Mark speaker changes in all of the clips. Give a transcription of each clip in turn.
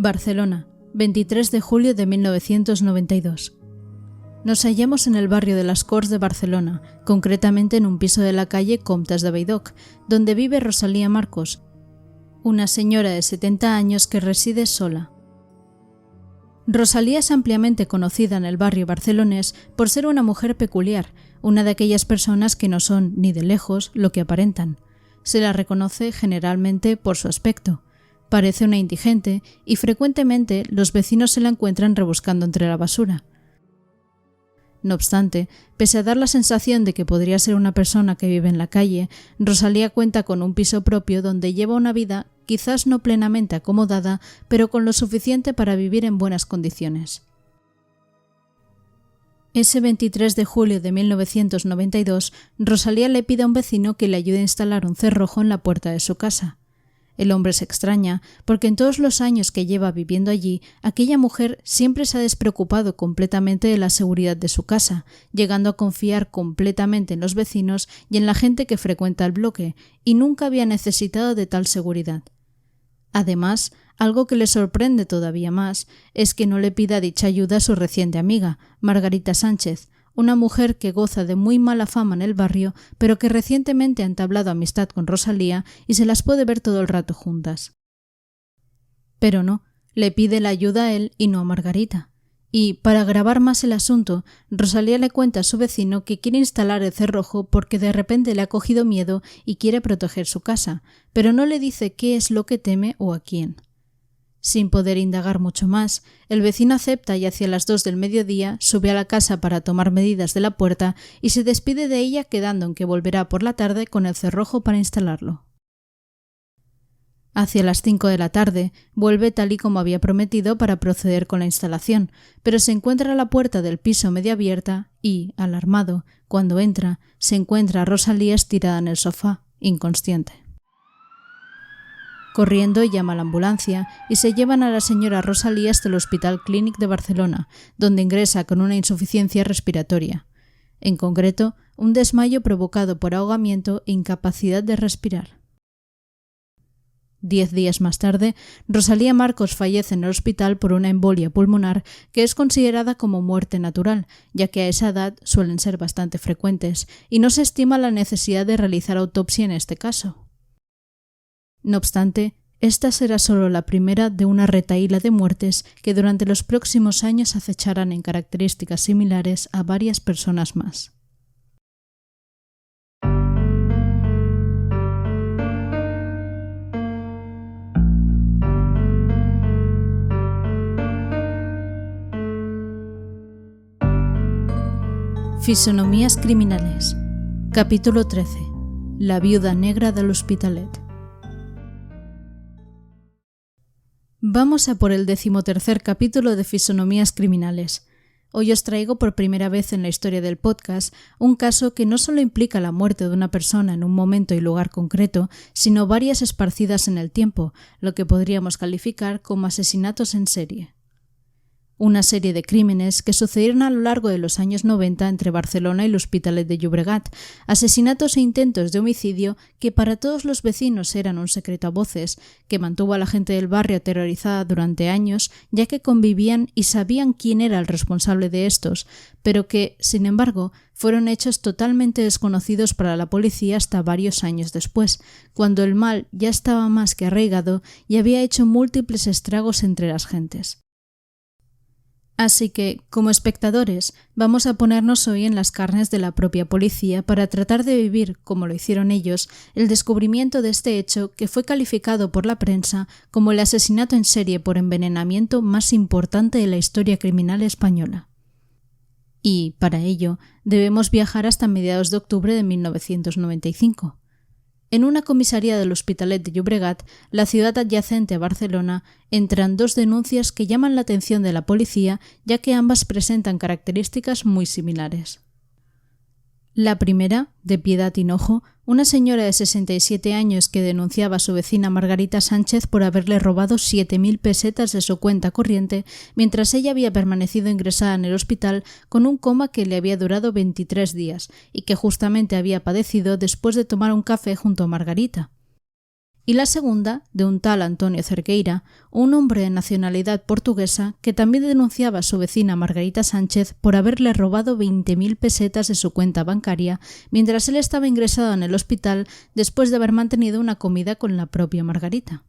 Speaker 1: Barcelona, 23 de julio de 1992. Nos hallamos en el barrio de las Corts de Barcelona, concretamente en un piso de la calle Comtes de Valldoc, donde vive Rosalía Marcos, una señora de 70 años que reside sola. Rosalía es ampliamente conocida en el barrio barcelonés por ser una mujer peculiar, una de aquellas personas que no son ni de lejos lo que aparentan. Se la reconoce generalmente por su aspecto. Parece una indigente y frecuentemente los vecinos se la encuentran rebuscando entre la basura. No obstante, pese a dar la sensación de que podría ser una persona que vive en la calle, Rosalía cuenta con un piso propio donde lleva una vida quizás no plenamente acomodada, pero con lo suficiente para vivir en buenas condiciones. Ese 23 de julio de 1992, Rosalía le pide a un vecino que le ayude a instalar un cerrojo en la puerta de su casa. El hombre se extraña porque en todos los años que lleva viviendo allí, aquella mujer siempre se ha despreocupado completamente de la seguridad de su casa, llegando a confiar completamente en los vecinos y en la gente que frecuenta el bloque, y nunca había necesitado de tal seguridad. Además, algo que le sorprende todavía más es que no le pida dicha ayuda a su reciente amiga, Margarita Sánchez, una mujer que goza de muy mala fama en el barrio, pero que recientemente ha entablado amistad con Rosalía y se las puede ver todo el rato juntas. Pero no, le pide la ayuda a él y no a Margarita. Y, para agravar más el asunto, Rosalía le cuenta a su vecino que quiere instalar el cerrojo porque de repente le ha cogido miedo y quiere proteger su casa, pero no le dice qué es lo que teme o a quién. Sin poder indagar mucho más, el vecino acepta y hacia las 2 del mediodía sube a la casa para tomar medidas de la puerta y se despide de ella quedando en que volverá por la tarde con el cerrojo para instalarlo. Hacia las 5 de la tarde vuelve tal y como había prometido para proceder con la instalación, pero se encuentra a la puerta del piso medio abierta y, alarmado, cuando entra, se encuentra a Rosalía estirada en el sofá, inconsciente. Corriendo llama a la ambulancia y se llevan a la señora Rosalía hasta el Hospital Clínic de Barcelona, donde ingresa con una insuficiencia respiratoria. En concreto, un desmayo provocado por ahogamiento e incapacidad de respirar. 10 días más tarde, Rosalía Marcos fallece en el hospital por una embolia pulmonar que es considerada como muerte natural, ya que a esa edad suelen ser bastante frecuentes, y no se estima la necesidad de realizar autopsia en este caso. No obstante, esta será solo la primera de una retahíla de muertes que durante los próximos años acecharán en características similares a varias personas más. Fisonomías criminales. Capítulo 13. La viuda negra del Hospitalet. Vamos a por el 13º capítulo de Fisonomías criminales. Hoy os traigo por primera vez en la historia del podcast un caso que no solo implica la muerte de una persona en un momento y lugar concreto, sino varias esparcidas en el tiempo, lo que podríamos calificar como asesinatos en serie. Una serie de crímenes que sucedieron a lo largo de los años 90 entre Barcelona y el Hospitalet de Llobregat, asesinatos e intentos de homicidio que para todos los vecinos eran un secreto a voces, que mantuvo a la gente del barrio aterrorizada durante años, ya que convivían y sabían quién era el responsable de estos, pero que, sin embargo, fueron hechos totalmente desconocidos para la policía hasta varios años después, cuando el mal ya estaba más que arraigado y había hecho múltiples estragos entre las gentes. Así que, como espectadores, vamos a ponernos hoy en las carnes de la propia policía para tratar de vivir, como lo hicieron ellos, el descubrimiento de este hecho que fue calificado por la prensa como el asesinato en serie por envenenamiento más importante de la historia criminal española. Y, para ello, debemos viajar hasta mediados de octubre de 1995. En una comisaría del Hospitalet de Llobregat, la ciudad adyacente a Barcelona, entran 2 denuncias que llaman la atención de la policía, ya que ambas presentan características muy similares. La primera, de Piedad Hinojo, una señora de 67 años que denunciaba a su vecina Margarita Sánchez por haberle robado 7.000 pesetas de su cuenta corriente mientras ella había permanecido ingresada en el hospital con un coma que le había durado 23 días y que justamente había padecido después de tomar un café junto a Margarita. y la segunda de un tal Antonio Cerqueira, un hombre de nacionalidad portuguesa que también denunciaba a su vecina Margarita Sánchez por haberle robado 20.000 pesetas de su cuenta bancaria mientras él estaba ingresado en el hospital después de haber mantenido una comida con la propia Margarita.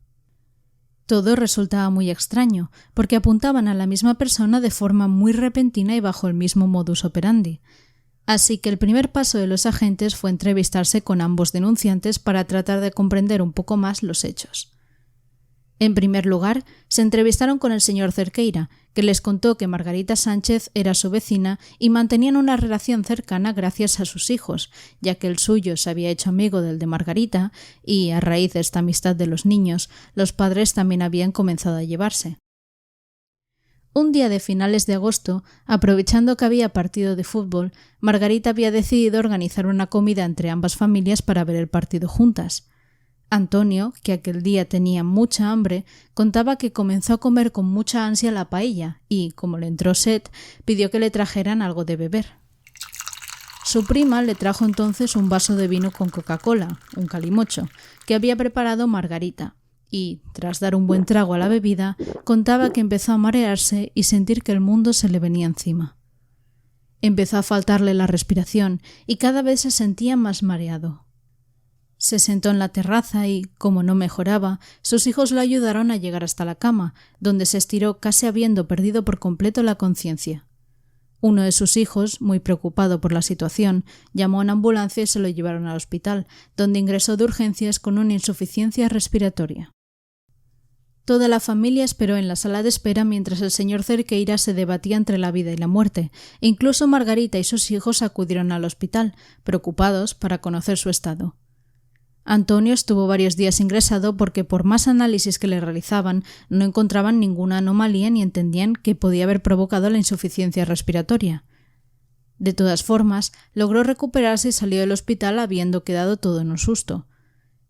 Speaker 1: Todo resultaba muy extraño, porque apuntaban a la misma persona de forma muy repentina y bajo el mismo modus operandi. Así que el primer paso de los agentes fue entrevistarse con ambos denunciantes para tratar de comprender un poco más los hechos. En primer lugar, se entrevistaron con el señor Cerqueira, que les contó que Margarita Sánchez era su vecina y mantenían una relación cercana gracias a sus hijos, ya que el suyo se había hecho amigo del de Margarita y, a raíz de esta amistad de los niños, los padres también habían comenzado a llevarse. Un día de finales de agosto, aprovechando que había partido de fútbol, Margarita había decidido organizar una comida entre ambas familias para ver el partido juntas. Antonio, que aquel día tenía mucha hambre, contaba que comenzó a comer con mucha ansia la paella y, como le entró sed, pidió que le trajeran algo de beber. Su prima le trajo entonces un vaso de vino con Coca-Cola, un calimocho, que había preparado Margarita, y, tras dar un buen trago a la bebida, contaba que empezó a marearse y sentir que el mundo se le venía encima. Empezó a faltarle la respiración y cada vez se sentía más mareado. Se sentó en la terraza y, como no mejoraba, sus hijos lo ayudaron a llegar hasta la cama, donde se estiró casi habiendo perdido por completo la conciencia. Uno de sus hijos, muy preocupado por la situación, llamó a una ambulancia y se lo llevaron al hospital, donde ingresó de urgencias con una insuficiencia respiratoria. Toda la familia esperó en la sala de espera mientras el señor Cerqueira se debatía entre la vida y la muerte, e incluso Margarita y sus hijos acudieron al hospital, preocupados para conocer su estado. Antonio estuvo varios días ingresado porque por más análisis que le realizaban no encontraban ninguna anomalía ni entendían qué podía haber provocado la insuficiencia respiratoria. De todas formas, logró recuperarse y salió del hospital habiendo quedado todo en un susto.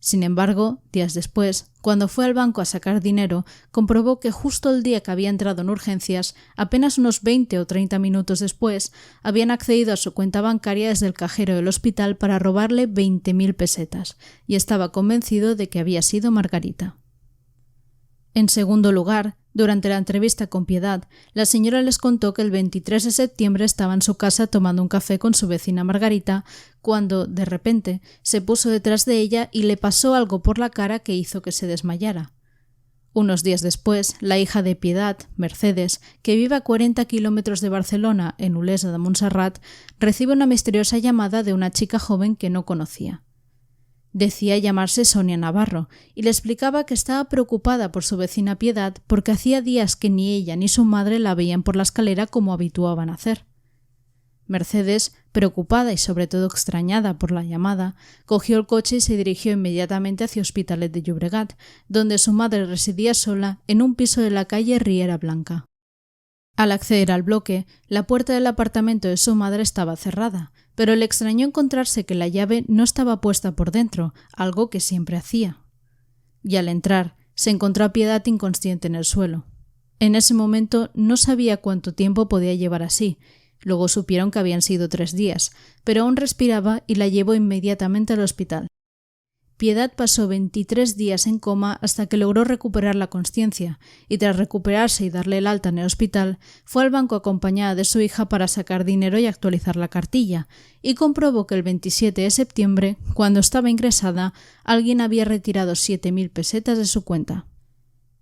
Speaker 1: Sin embargo, días después, cuando fue al banco a sacar dinero, comprobó que justo el día que había entrado en urgencias, apenas unos 20 o 30 minutos después, habían accedido a su cuenta bancaria desde el cajero del hospital para robarle 20.000 pesetas, y estaba convencido de que había sido Margarita. En segundo lugar, durante la entrevista con Piedad, la señora les contó que el 23 de septiembre estaba en su casa tomando un café con su vecina Margarita, cuando, de repente, se puso detrás de ella y le pasó algo por la cara que hizo que se desmayara. Unos días después, la hija de Piedad, Mercedes, que vive a 40 kilómetros de Barcelona, en Olesa de Montserrat, recibe una misteriosa llamada de una chica joven que no conocía. Decía llamarse Sonia Navarro y le explicaba que estaba preocupada por su vecina Piedad porque hacía días que ni ella ni su madre la veían por la escalera como habituaban hacer. Mercedes, preocupada y sobre todo extrañada por la llamada, cogió el coche y se dirigió inmediatamente hacia Hospitalet de Llobregat, donde su madre residía sola en un piso de la calle Riera Blanca. Al acceder al bloque, la puerta del apartamento de su madre estaba cerrada, pero le extrañó encontrarse que la llave no estaba puesta por dentro, algo que siempre hacía. Y al entrar, se encontró a Piedad inconsciente en el suelo. En ese momento no sabía cuánto tiempo podía llevar así. Luego supieron que habían sido 3 días, pero aún respiraba y la llevó inmediatamente al hospital. Piedad pasó 23 días en coma hasta que logró recuperar la consciencia y tras recuperarse y darle el alta en el hospital, fue al banco acompañada de su hija para sacar dinero y actualizar la cartilla, y comprobó que el 27 de septiembre, cuando estaba ingresada, alguien había retirado 7.000 pesetas de su cuenta.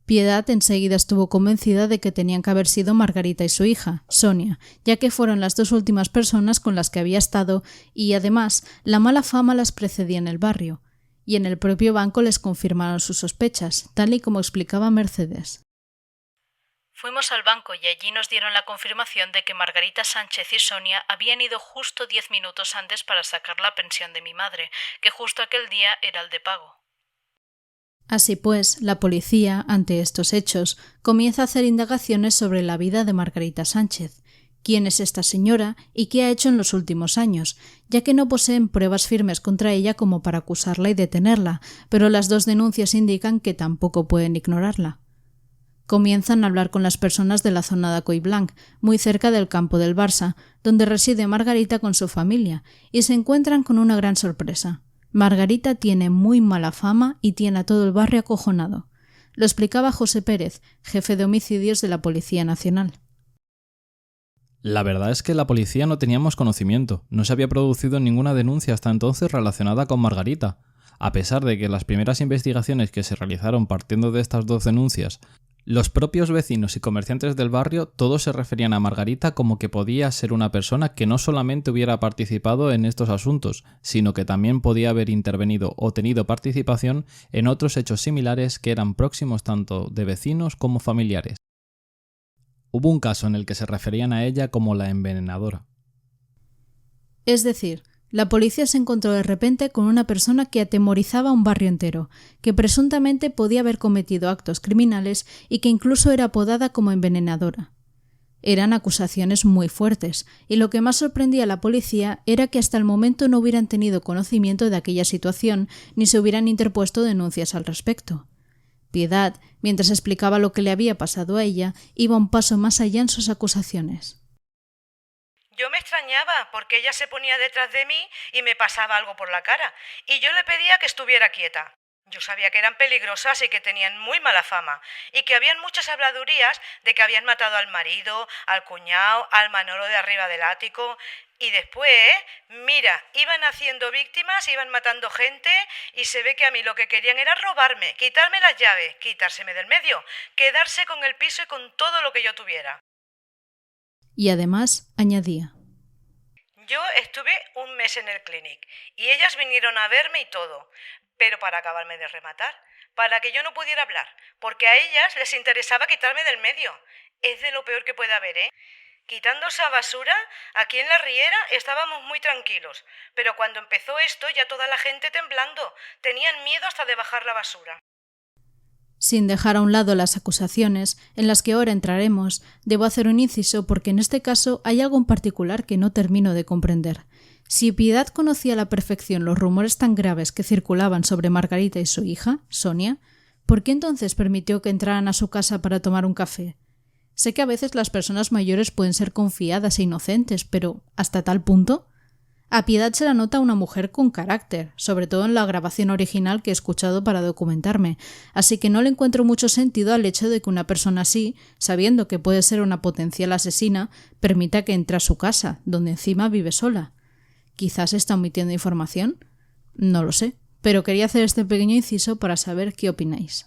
Speaker 1: Piedad enseguida estuvo convencida de que tenían que haber sido Margarita y su hija, Sonia, ya que fueron las 2 últimas personas con las que había estado y, además, la mala fama las precedía en el barrio. Y en el propio banco les confirmaron sus sospechas, tal y como explicaba Mercedes.
Speaker 2: Fuimos al banco y allí nos dieron la confirmación de que Margarita Sánchez y Sonia habían ido justo 10 minutos antes para sacar la pensión de mi madre, que justo aquel día era el de pago.
Speaker 1: Así pues, la policía, ante estos hechos, comienza a hacer indagaciones sobre la vida de Margarita Sánchez. ¿Quién es esta señora y qué ha hecho en los últimos años? Ya que no poseen pruebas firmes contra ella como para acusarla y detenerla, pero las 2 denuncias indican que tampoco pueden ignorarla. Comienzan a hablar con las personas de la zona de Coiblanc, muy cerca del campo del Barça, donde reside Margarita con su familia, y se encuentran con una gran sorpresa. Margarita tiene muy mala fama y tiene a todo el barrio acojonado. Lo explicaba José Pérez, jefe de homicidios de la Policía Nacional.
Speaker 3: La verdad es que la policía no teníamos conocimiento. No se había producido ninguna denuncia hasta entonces relacionada con Margarita. A pesar de que las primeras investigaciones que se realizaron partiendo de estas 2 denuncias, los propios vecinos y comerciantes del barrio todos se referían a Margarita como que podía ser una persona que no solamente hubiera participado en estos asuntos, sino que también podía haber intervenido o tenido participación en otros hechos similares que eran próximos tanto de vecinos como familiares. Hubo un caso en el que se referían a ella como la envenenadora.
Speaker 1: Es decir, la policía se encontró de repente con una persona que atemorizaba a un barrio entero, que presuntamente podía haber cometido actos criminales y que incluso era apodada como envenenadora. Eran acusaciones muy fuertes, y lo que más sorprendía a la policía era que hasta el momento no hubieran tenido conocimiento de aquella situación ni se hubieran interpuesto denuncias al respecto. Piedad, mientras explicaba lo que le había pasado a ella, iba un paso más allá en sus acusaciones.
Speaker 4: Yo me extrañaba porque ella se ponía detrás de mí y me pasaba algo por la cara, y yo le pedía que estuviera quieta. Yo sabía que eran peligrosas y que tenían muy mala fama, y que habían muchas habladurías de que habían matado al marido, al cuñado, al Manolo de arriba del ático, y después, mira, iban haciendo víctimas, iban matando gente, y se ve que a mí lo que querían era robarme, quitarme las llaves, quitárseme del medio, quedarse con el piso y con todo lo que yo tuviera.
Speaker 1: Y además añadía:
Speaker 4: Yo estuve un mes en el clinic y ellas vinieron a verme y todo, pero para acabarme de rematar, para que yo no pudiera hablar, porque a ellas les interesaba quitarme del medio. Es de lo peor que puede haber, ¿eh? Quitando esa basura, aquí en la Riera estábamos muy tranquilos, pero cuando empezó esto ya toda la gente temblando, tenían miedo hasta de bajar la basura.
Speaker 1: Sin dejar a un lado las acusaciones, en las que ahora entraremos, debo hacer un inciso porque en este caso hay algo en particular que no termino de comprender. Si Piedad conocía a la perfección los rumores tan graves que circulaban sobre Margarita y su hija, Sonia, ¿por qué entonces permitió que entraran a su casa para tomar un café? Sé que a veces las personas mayores pueden ser confiadas e inocentes, pero ¿hasta tal punto? A Piedad se la nota una mujer con carácter, sobre todo en la grabación original que he escuchado para documentarme, así que no le encuentro mucho sentido al hecho de que una persona así, sabiendo que puede ser una potencial asesina, permita que entre a su casa, donde encima vive sola. ¿Quizás está omitiendo información? No lo sé, pero quería hacer este pequeño inciso para saber qué opináis.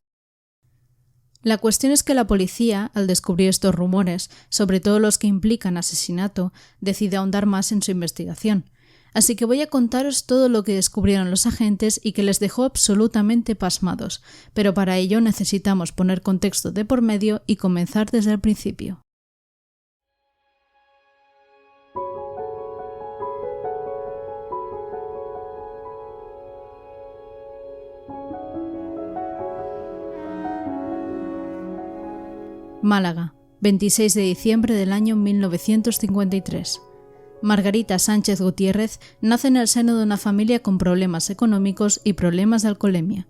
Speaker 1: La cuestión es que la policía, al descubrir estos rumores, sobre todo los que implican asesinato, decide ahondar más en su investigación. Así que voy a contaros todo lo que descubrieron los agentes y que les dejó absolutamente pasmados, pero para ello necesitamos poner contexto de por medio y comenzar desde el principio. Málaga, 26 de diciembre del año 1953. Margarita Sánchez Gutiérrez nace en el seno de una familia con problemas económicos y problemas de alcoholemia.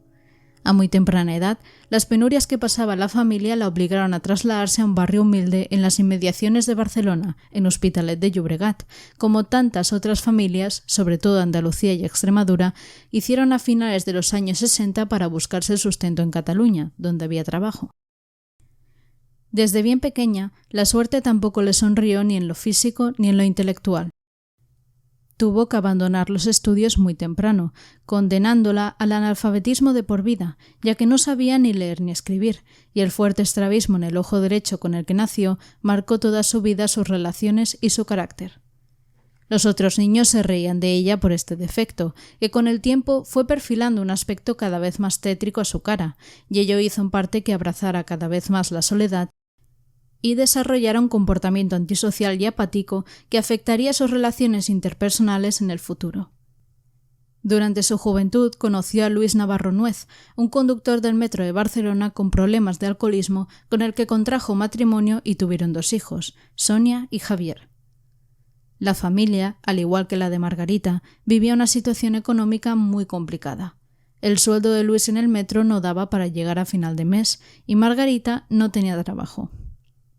Speaker 1: A muy temprana edad, las penurias que pasaba la familia la obligaron a trasladarse a un barrio humilde en las inmediaciones de Barcelona, en Hospitalet de Llobregat, como tantas otras familias, sobre todo Andalucía y Extremadura, hicieron a finales de los años 60 para buscarse el sustento en Cataluña, donde había trabajo. Desde bien pequeña, la suerte tampoco le sonrió ni en lo físico ni en lo intelectual. Tuvo que abandonar los estudios muy temprano, condenándola al analfabetismo de por vida, ya que no sabía ni leer ni escribir, y el fuerte estrabismo en el ojo derecho con el que nació marcó toda su vida, sus relaciones y su carácter. Los otros niños se reían de ella por este defecto, que con el tiempo fue perfilando un aspecto cada vez más tétrico a su cara, y ello hizo en parte que abrazara cada vez más la soledad y desarrollara un comportamiento antisocial y apático que afectaría sus relaciones interpersonales en el futuro. Durante su juventud conoció a Luis Navarro Nuez, un conductor del metro de Barcelona con problemas de alcoholismo, con el que contrajo matrimonio y tuvieron 2 hijos, Sonia y Javier. La familia, al igual que la de Margarita, vivía una situación económica muy complicada. El sueldo de Luis en el metro no daba para llegar a final de mes y Margarita no tenía trabajo.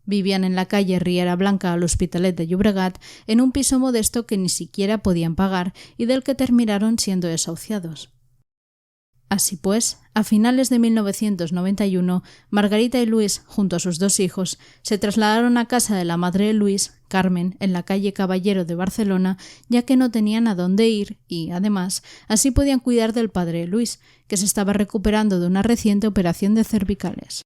Speaker 1: Vivían en la calle Riera Blanca al Hospitalet de Llobregat, en un piso modesto que ni siquiera podían pagar y del que terminaron siendo desahuciados. Así pues, a finales de 1991, Margarita y Luis, junto a sus 2 hijos, se trasladaron a casa de la madre de Luis, Carmen, en la calle Caballero de Barcelona, ya que no tenían a dónde ir y, además, así podían cuidar del padre de Luis, que se estaba recuperando de una reciente operación de cervicales.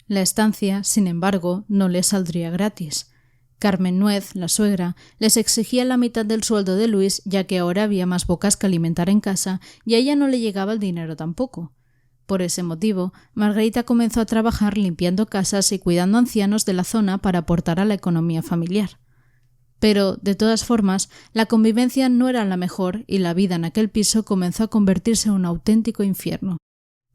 Speaker 1: La estancia, sin embargo, no les saldría gratis. Carmen Nuez, la suegra, les exigía la mitad del sueldo de Luis, ya que ahora había más bocas que alimentar en casa y a ella no le llegaba el dinero tampoco. Por ese motivo, Margarita comenzó a trabajar limpiando casas y cuidando ancianos de la zona para aportar a la economía familiar. Pero, de todas formas, la convivencia no era la mejor y la vida en aquel piso comenzó a convertirse en un auténtico infierno.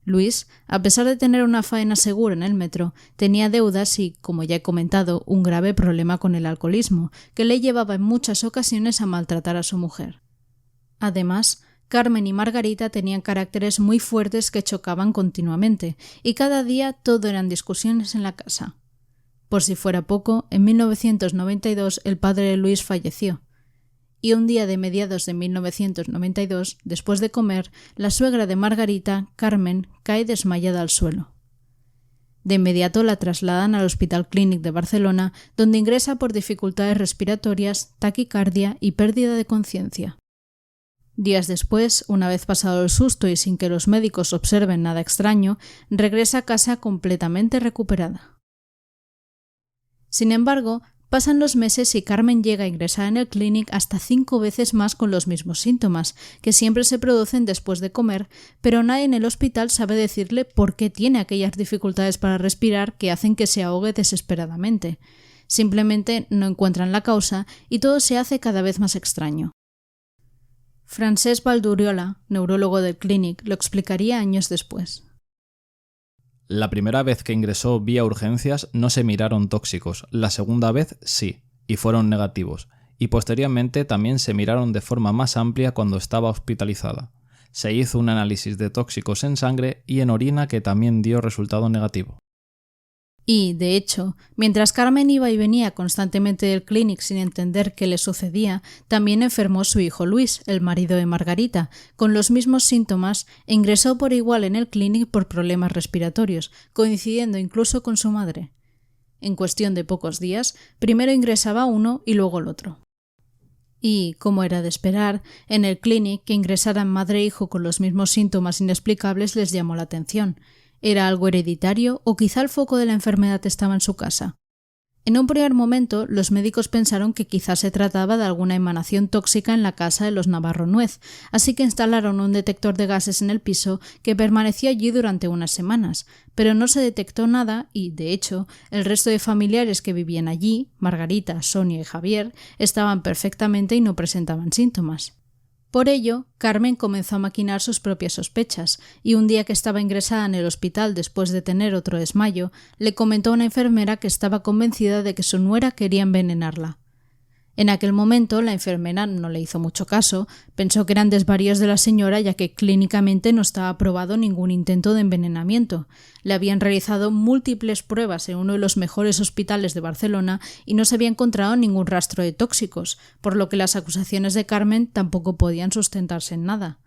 Speaker 1: Luis, a pesar de tener una faena segura en el metro, tenía deudas y, como ya he comentado, un grave problema con el alcoholismo, que le llevaba en muchas ocasiones a maltratar a su mujer. Además, Carmen y Margarita tenían caracteres muy fuertes que chocaban continuamente, y cada día todo eran discusiones en la casa. Por si fuera poco, en 1992 el padre de Luis falleció. Y un día de mediados de 1992, después de comer, la suegra de Margarita, Carmen, cae desmayada al suelo. De inmediato la trasladan al Hospital Clínic de Barcelona, donde ingresa por dificultades respiratorias, taquicardia y pérdida de conciencia. Días después, una vez pasado el susto y sin que los médicos observen nada extraño, regresa a casa completamente recuperada. Sin embargo, pasan los meses y Carmen llega a ingresar en el Clínic hasta 5 veces más con los mismos síntomas, que siempre se producen después de comer, pero nadie en el hospital sabe decirle por qué tiene aquellas dificultades para respirar que hacen que se ahogue desesperadamente. Simplemente no encuentran la causa y todo se hace cada vez más extraño. Francesc Valduriola, neurólogo del Clínic, lo explicaría años después.
Speaker 3: La primera vez que ingresó vía urgencias no se miraron tóxicos, la segunda vez sí, y fueron negativos, y posteriormente también se miraron de forma más amplia cuando estaba hospitalizada. Se hizo un análisis de tóxicos en sangre y en orina que también dio resultado negativo.
Speaker 1: Y, de hecho, mientras Carmen iba y venía constantemente del Clínic sin entender qué le sucedía, también enfermó su hijo Luis, el marido de Margarita, con los mismos síntomas e ingresó por igual en el Clínic por problemas respiratorios, coincidiendo incluso con su madre. En cuestión de pocos días, primero ingresaba uno y luego el otro. Y, como era de esperar, en el Clínic que ingresaran madre e hijo con los mismos síntomas inexplicables les llamó la atención. ¿Era algo hereditario o quizá el foco de la enfermedad estaba en su casa? En un primer momento, los médicos pensaron que quizás se trataba de alguna emanación tóxica en la casa de los Navarro Nuez, así que instalaron un detector de gases en el piso que permaneció allí durante unas semanas, pero no se detectó nada y, de hecho, el resto de familiares que vivían allí, Margarita, Sonia y Javier, estaban perfectamente y no presentaban síntomas. Por ello, Carmen comenzó a maquinar sus propias sospechas, y un día que estaba ingresada en el hospital después de tener otro desmayo, le comentó a una enfermera que estaba convencida de que su nuera quería envenenarla. En aquel momento, la enfermera no le hizo mucho caso, pensó que eran desvaríos de la señora ya que clínicamente no estaba aprobado ningún intento de envenenamiento. Le habían realizado múltiples pruebas en uno de los mejores hospitales de Barcelona y no se había encontrado ningún rastro de tóxicos, por lo que las acusaciones de Carmen tampoco podían sustentarse en nada.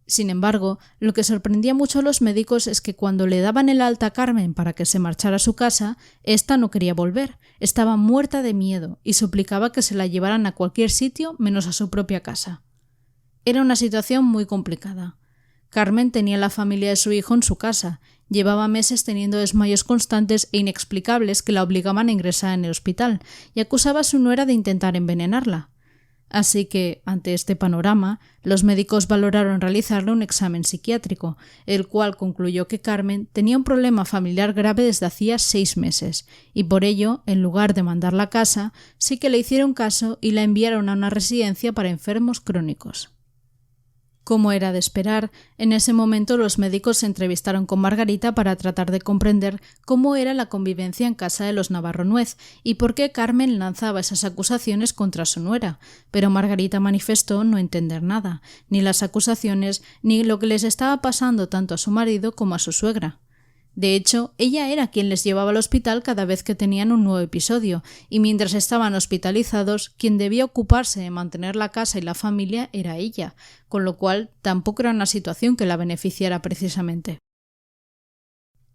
Speaker 1: Sin embargo, lo que sorprendía mucho a los médicos es que cuando le daban el alta a Carmen para que se marchara a su casa, ésta no quería volver, estaba muerta de miedo y suplicaba que se la llevaran a cualquier sitio menos a su propia casa. Era una situación muy complicada. Carmen tenía la familia de su hijo en su casa, llevaba meses teniendo desmayos constantes e inexplicables que la obligaban a ingresar en el hospital y acusaba a su nuera de intentar envenenarla. Así que, ante este panorama, los médicos valoraron realizarle un examen psiquiátrico, el cual concluyó que Carmen tenía un problema familiar grave desde hacía 6 meses, y por ello, en lugar de mandarla a casa, sí que le hicieron caso y la enviaron a una residencia para enfermos crónicos. Como era de esperar, en ese momento los médicos se entrevistaron con Margarita para tratar de comprender cómo era la convivencia en casa de los Navarro Nuez y por qué Carmen lanzaba esas acusaciones contra su nuera, pero Margarita manifestó no entender nada, ni las acusaciones ni lo que les estaba pasando tanto a su marido como a su suegra. De hecho, ella era quien les llevaba al hospital cada vez que tenían un nuevo episodio, y mientras estaban hospitalizados, quien debía ocuparse de mantener la casa y la familia era ella, con lo cual tampoco era una situación que la beneficiara precisamente.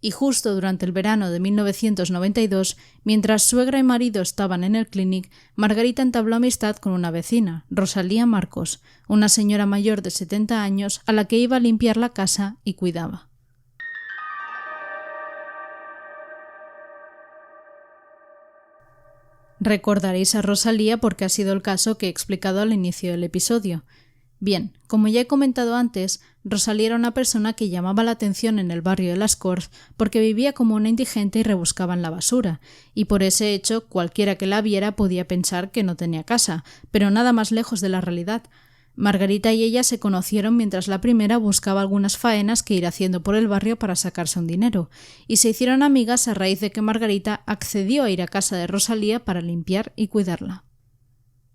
Speaker 1: Y justo durante el verano de 1992, mientras suegra y marido estaban en el Clínic, Margarita entabló amistad con una vecina, Rosalía Marcos, una señora mayor de 70 años a la que iba a limpiar la casa y cuidaba. Recordaréis a Rosalía porque ha sido el caso que he explicado al inicio del episodio. Bien, como ya he comentado antes, Rosalía era una persona que llamaba la atención en el barrio de Las Corts porque vivía como una indigente y rebuscaba en la basura, y por ese hecho cualquiera que la viera podía pensar que no tenía casa, pero nada más lejos de la realidad. Margarita y ella se conocieron mientras la primera buscaba algunas faenas que ir haciendo por el barrio para sacarse un dinero, y se hicieron amigas a raíz de que Margarita accedió a ir a casa de Rosalía para limpiar y cuidarla.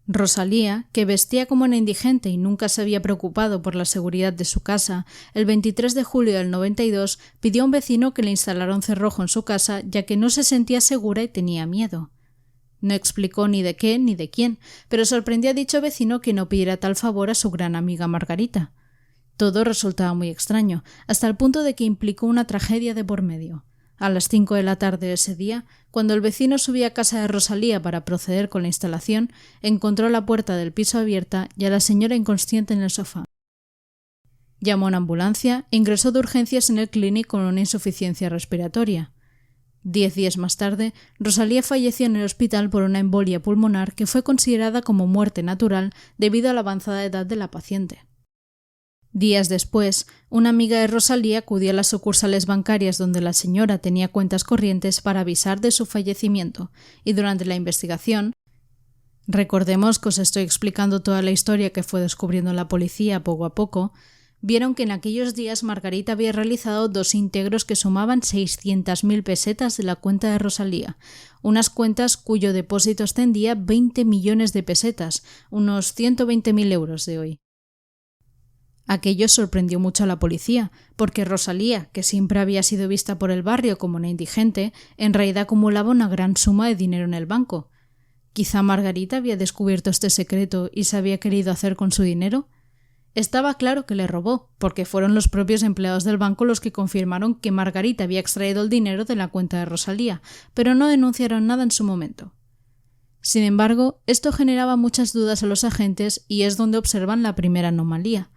Speaker 1: Rosalía, que vestía como una indigente y nunca se había preocupado por la seguridad de su casa, el 23 de julio del 92 pidió a un vecino que le instalara un cerrojo en su casa ya que no se sentía segura y tenía miedo. No explicó ni de qué ni de quién, pero sorprendió a dicho vecino que no pidiera tal favor a su gran amiga Margarita. Todo resultaba muy extraño, hasta el punto de que implicó una tragedia de por medio. A las 5 de la tarde de ese día, cuando el vecino subía a casa de Rosalía para proceder con la instalación, encontró la puerta del piso abierta y a la señora inconsciente en el sofá. Llamó a una ambulancia e ingresó de urgencias en el Clínic con una insuficiencia respiratoria. 10 días más tarde, Rosalía falleció en el hospital por una embolia pulmonar que fue considerada como muerte natural debido a la avanzada edad de la paciente. Días después, una amiga de Rosalía acudió a las sucursales bancarias donde la señora tenía cuentas corrientes para avisar de su fallecimiento, y durante la investigación, recordemos que os estoy explicando toda la historia que fue descubriendo la policía poco a poco, vieron que en aquellos días Margarita había realizado 2 íntegros que sumaban 600.000 pesetas de la cuenta de Rosalía, unas cuentas cuyo depósito ascendía 20 millones de pesetas, unos 120.000 euros de hoy. Aquello sorprendió mucho a la policía, porque Rosalía, que siempre había sido vista por el barrio como una indigente, en realidad acumulaba una gran suma de dinero en el banco. ¿Quizá Margarita había descubierto este secreto y se había querido hacer con su dinero? Estaba claro que le robó, porque fueron los propios empleados del banco los que confirmaron que Margarita había extraído el dinero de la cuenta de Rosalía, pero no denunciaron nada en su momento. Sin embargo, esto generaba muchas dudas a los agentes y es donde observan la primera anomalía.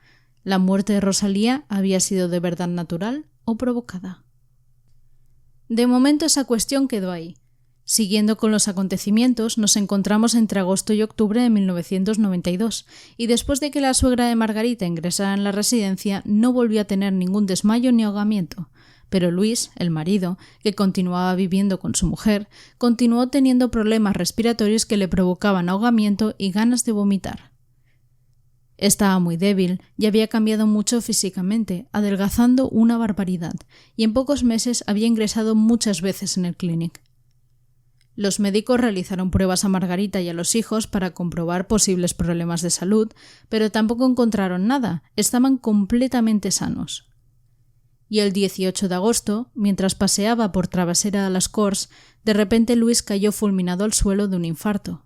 Speaker 1: ¿La muerte de Rosalía había sido de verdad natural o provocada? De momento esa cuestión quedó ahí. Siguiendo con los acontecimientos, nos encontramos entre agosto y octubre de 1992, y después de que la suegra de Margarita ingresara en la residencia, no volvió a tener ningún desmayo ni ahogamiento. Pero Luis, el marido, que continuaba viviendo con su mujer, continuó teniendo problemas respiratorios que le provocaban ahogamiento y ganas de vomitar. Estaba muy débil y había cambiado mucho físicamente, adelgazando una barbaridad, y en pocos meses había ingresado muchas veces en el Clínic. Los médicos realizaron pruebas a Margarita y a los hijos para comprobar posibles problemas de salud, pero tampoco encontraron nada, estaban completamente sanos. Y el 18 de agosto, mientras paseaba por Travesera de Las Corts, de repente Luis cayó fulminado al suelo de un infarto.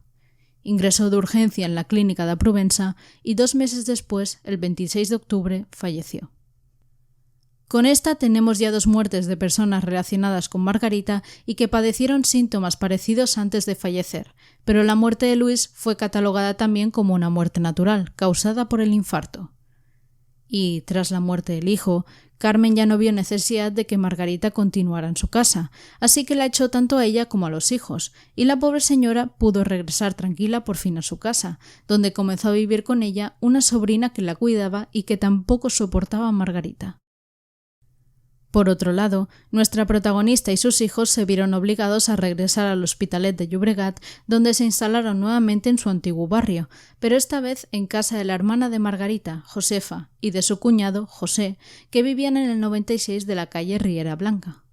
Speaker 1: Ingresó de urgencia en la clínica de Provenza y 2 meses después, el 26 de octubre, falleció. Con esta tenemos ya 2 muertes de personas relacionadas con Margarita y que padecieron síntomas parecidos antes de fallecer, pero la muerte de Luis fue catalogada también como una muerte natural, causada por el infarto. Y, tras la muerte del hijo, Carmen ya no vio necesidad de que Margarita continuara en su casa, así que la echó tanto a ella como a los hijos, y la pobre señora pudo regresar tranquila por fin a su casa, donde comenzó a vivir con ella una sobrina que la cuidaba y que tampoco soportaba a Margarita. Por otro lado, nuestra protagonista y sus hijos se vieron obligados a regresar al Hospitalet de Llobregat, donde se instalaron nuevamente en su antiguo barrio, pero esta vez en casa de la hermana de Margarita, Josefa, y de su cuñado, José, que vivían en el 96 de la calle Riera Blanca.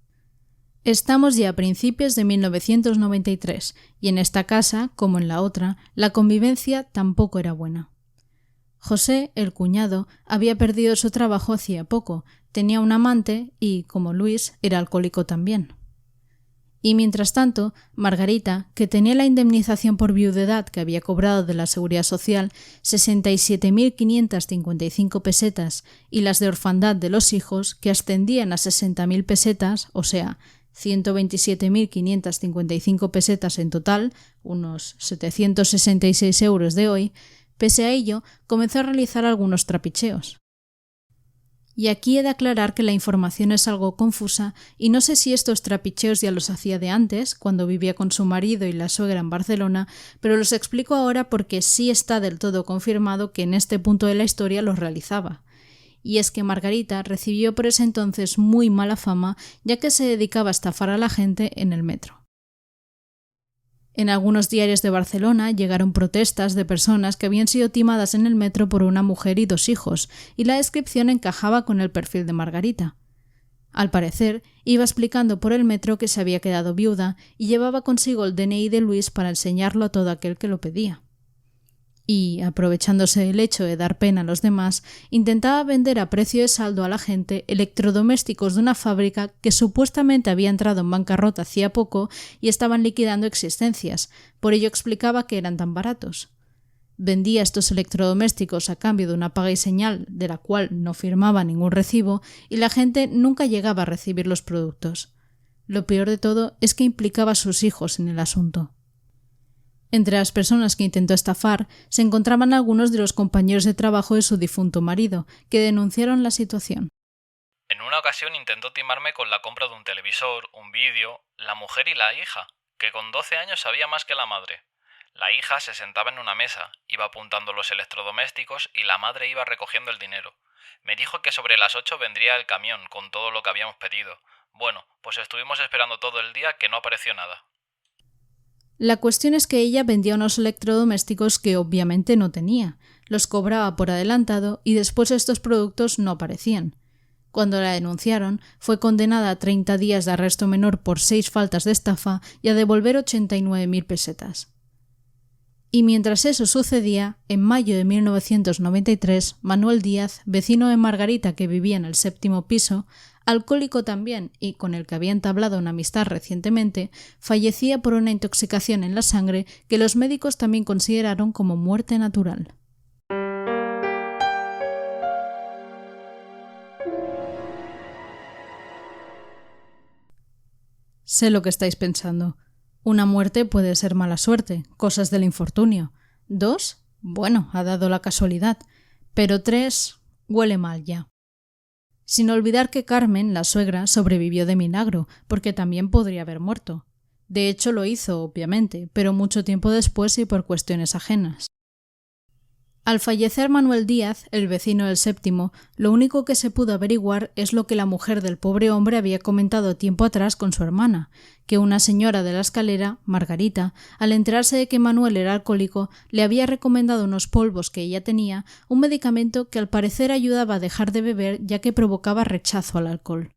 Speaker 1: Estamos ya a principios de 1993, y en esta casa, como en la otra, la convivencia tampoco era buena. José, el cuñado, había perdido su trabajo hacía poco, tenía un amante y, como Luis, era alcohólico también. Y mientras tanto, Margarita, que tenía la indemnización por viudedad que había cobrado de la Seguridad Social, 67.555 pesetas, y las de orfandad de los hijos, que ascendían a 60.000 pesetas, o sea, 127.555 pesetas en total, unos 766 euros de hoy, pese a ello, comenzó a realizar algunos trapicheos. Y aquí he de aclarar que la información es algo confusa y no sé si estos trapicheos ya los hacía de antes, cuando vivía con su marido y la suegra en Barcelona, pero los explico ahora porque sí está del todo confirmado que en este punto de la historia los realizaba. Y es que Margarita recibió por ese entonces muy mala fama, ya que se dedicaba a estafar a la gente en el metro. En algunos diarios de Barcelona llegaron protestas de personas que habían sido timadas en el metro por una mujer y 2 hijos, y la descripción encajaba con el perfil de Margarita. Al parecer, iba explicando por el metro que se había quedado viuda y llevaba consigo el DNI de Luis para enseñarlo a todo aquel que lo pedía. Y, aprovechándose del hecho de dar pena a los demás, intentaba vender a precio de saldo a la gente electrodomésticos de una fábrica que supuestamente había entrado en bancarrota hacía poco y estaban liquidando existencias, por ello explicaba que eran tan baratos. Vendía estos electrodomésticos a cambio de una paga y señal de la cual no firmaba ningún recibo y la gente nunca llegaba a recibir los productos. Lo peor de todo es que implicaba a sus hijos en el asunto. Entre las personas que intentó estafar se encontraban algunos de los compañeros de trabajo de su difunto marido, que denunciaron la situación.
Speaker 3: En una ocasión intentó timarme con la compra de un televisor, un vídeo, la mujer y la hija, que con 12 años sabía más que la madre. La hija se sentaba en una mesa, iba apuntando los electrodomésticos y la madre iba recogiendo el dinero. Me dijo que sobre las 8 vendría el camión con todo lo que habíamos pedido. Bueno, pues estuvimos esperando todo el día que no apareció nada.
Speaker 1: La cuestión es que ella vendía unos electrodomésticos que obviamente no tenía, los cobraba por adelantado y después estos productos no aparecían. Cuando la denunciaron, fue condenada a 30 días de arresto menor por 6 faltas de estafa y a devolver 89.000 pesetas. Y mientras eso sucedía, en mayo de 1993, Manuel Díaz, vecino de Margarita que vivía en el 7º piso, alcohólico también y con el que había entablado una amistad recientemente, fallecía por una intoxicación en la sangre que los médicos también consideraron como muerte natural. Sé lo que estáis pensando. Una muerte puede ser mala suerte, cosas del infortunio. 2, bueno, ha dado la casualidad. Pero 3, huele mal ya. Sin olvidar que Carmen, la suegra, sobrevivió de milagro, porque también podría haber muerto. De hecho lo hizo, obviamente, pero mucho tiempo después y por cuestiones ajenas. Al fallecer Manuel Díaz, el vecino del 7º, lo único que se pudo averiguar es lo que la mujer del pobre hombre había comentado tiempo atrás con su hermana, que una señora de la escalera, Margarita, al enterarse de que Manuel era alcohólico, le había recomendado unos polvos que ella tenía, un medicamento que al parecer ayudaba a dejar de beber ya que provocaba rechazo al alcohol.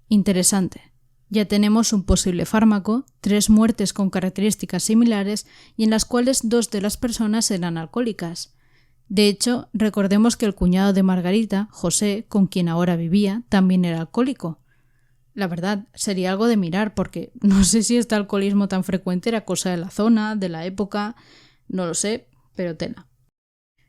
Speaker 1: Interesante. Ya tenemos un posible fármaco, 3 muertes con características similares y en las cuales 2 de las personas eran alcohólicas. De hecho, recordemos que el cuñado de Margarita, José, con quien ahora vivía, también era alcohólico. La verdad, sería algo de mirar porque no sé si este alcoholismo tan frecuente era cosa de la zona, de la época, no lo sé, pero tela.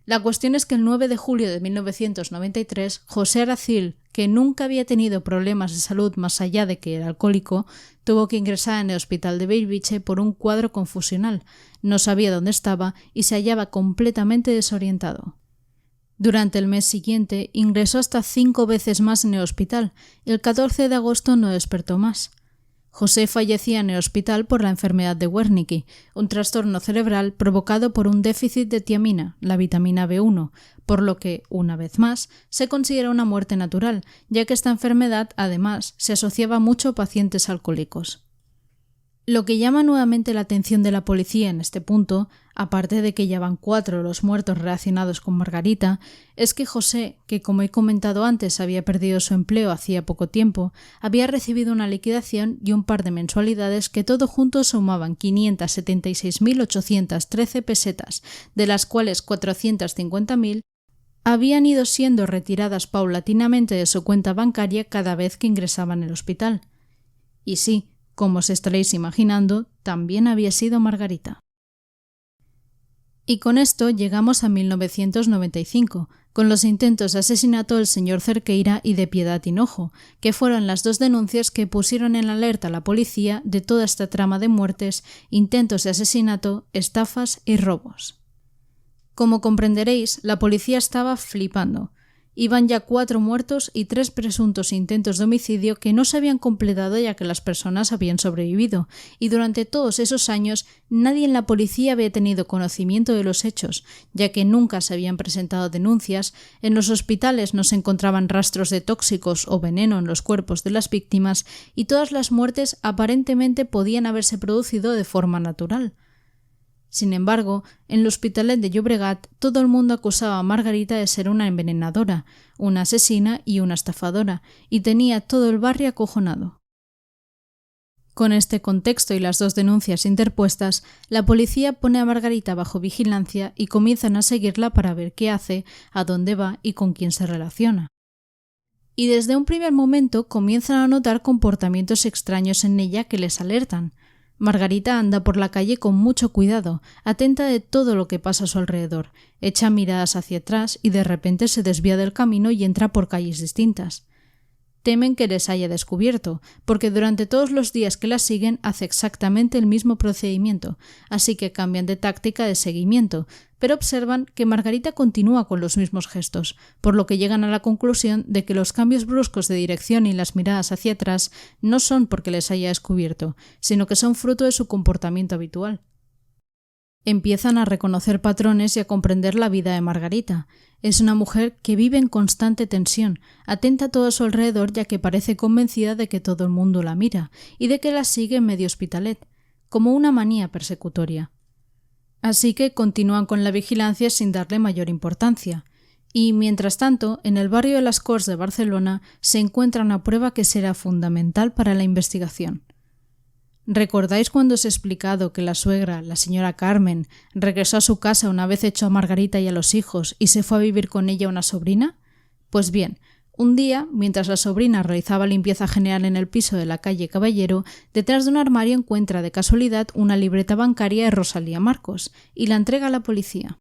Speaker 1: La cuestión es que el 9 de julio de 1993, José Aracil, que nunca había tenido problemas de salud más allá de que era alcohólico, tuvo que ingresar en el hospital de Bellvitge por un cuadro confusional. No sabía dónde estaba y se hallaba completamente desorientado. Durante el mes siguiente ingresó hasta 5 veces más en el hospital y el 14 de agosto no despertó más. José fallecía en el hospital por la enfermedad de Wernicke, un trastorno cerebral provocado por un déficit de tiamina, la vitamina B1, por lo que, una vez más, se considera una muerte natural, ya que esta enfermedad, además, se asociaba mucho a pacientes alcohólicos. Lo que llama nuevamente la atención de la policía en este punto, aparte de que ya van 4 los muertos relacionados con Margarita, es que José, que como he comentado antes había perdido su empleo hacía poco tiempo, había recibido una liquidación y un par de mensualidades que todo junto sumaban 576.813 pesetas, de las cuales 450.000 habían ido siendo retiradas paulatinamente de su cuenta bancaria cada vez que ingresaban en el hospital. Y sí, como os estaréis imaginando, también había sido Margarita. Y con esto llegamos a 1995, con los intentos de asesinato del señor Cerqueira y de Piedad Hinojo, que fueron las dos denuncias que pusieron en alerta a la policía de toda esta trama de muertes, intentos de asesinato, estafas y robos. Como comprenderéis, la policía estaba flipando. Iban ya 4 muertos y 3 presuntos intentos de homicidio que no se habían completado ya que las personas habían sobrevivido, y durante todos esos años nadie en la policía había tenido conocimiento de los hechos, ya que nunca se habían presentado denuncias, en los hospitales no se encontraban rastros de tóxicos o veneno en los cuerpos de las víctimas y todas las muertes aparentemente podían haberse producido de forma natural. Sin embargo, en el Hospitalet de Llobregat todo el mundo acusaba a Margarita de ser una envenenadora, una asesina y una estafadora, y tenía todo el barrio acojonado. Con este contexto y las 2 denuncias interpuestas, la policía pone a Margarita bajo vigilancia y comienzan a seguirla para ver qué hace, a dónde va y con quién se relaciona. Y desde un primer momento comienzan a notar comportamientos extraños en ella que les alertan. Margarita anda por la calle con mucho cuidado, atenta de todo lo que pasa a su alrededor, echa miradas hacia atrás y de repente se desvía del camino y entra por calles distintas. Temen que les haya descubierto, porque durante todos los días que la siguen hace exactamente el mismo procedimiento, así que cambian de táctica de seguimiento, pero observan que Margarita continúa con los mismos gestos, por lo que llegan a la conclusión de que los cambios bruscos de dirección y las miradas hacia atrás no son porque les haya descubierto, sino que son fruto de su comportamiento habitual. Empiezan a reconocer patrones y a comprender la vida de Margarita. Es una mujer que vive en constante tensión, atenta a todo a su alrededor ya que parece convencida de que todo el mundo la mira y de que la sigue en medio Hospitalet, como una manía persecutoria. Así que continúan con la vigilancia sin darle mayor importancia. Y, mientras tanto, en el barrio de las Corts de Barcelona se encuentra una prueba que será fundamental para la investigación. ¿Recordáis cuando os he explicado que la suegra, la señora Carmen, regresó a su casa una vez echó a Margarita y a los hijos y se fue a vivir con ella una sobrina? Pues bien, un día, mientras la sobrina realizaba limpieza general en el piso de la calle Caballero, detrás de un armario encuentra de casualidad una libreta bancaria de Rosalía Marcos y la entrega a la policía.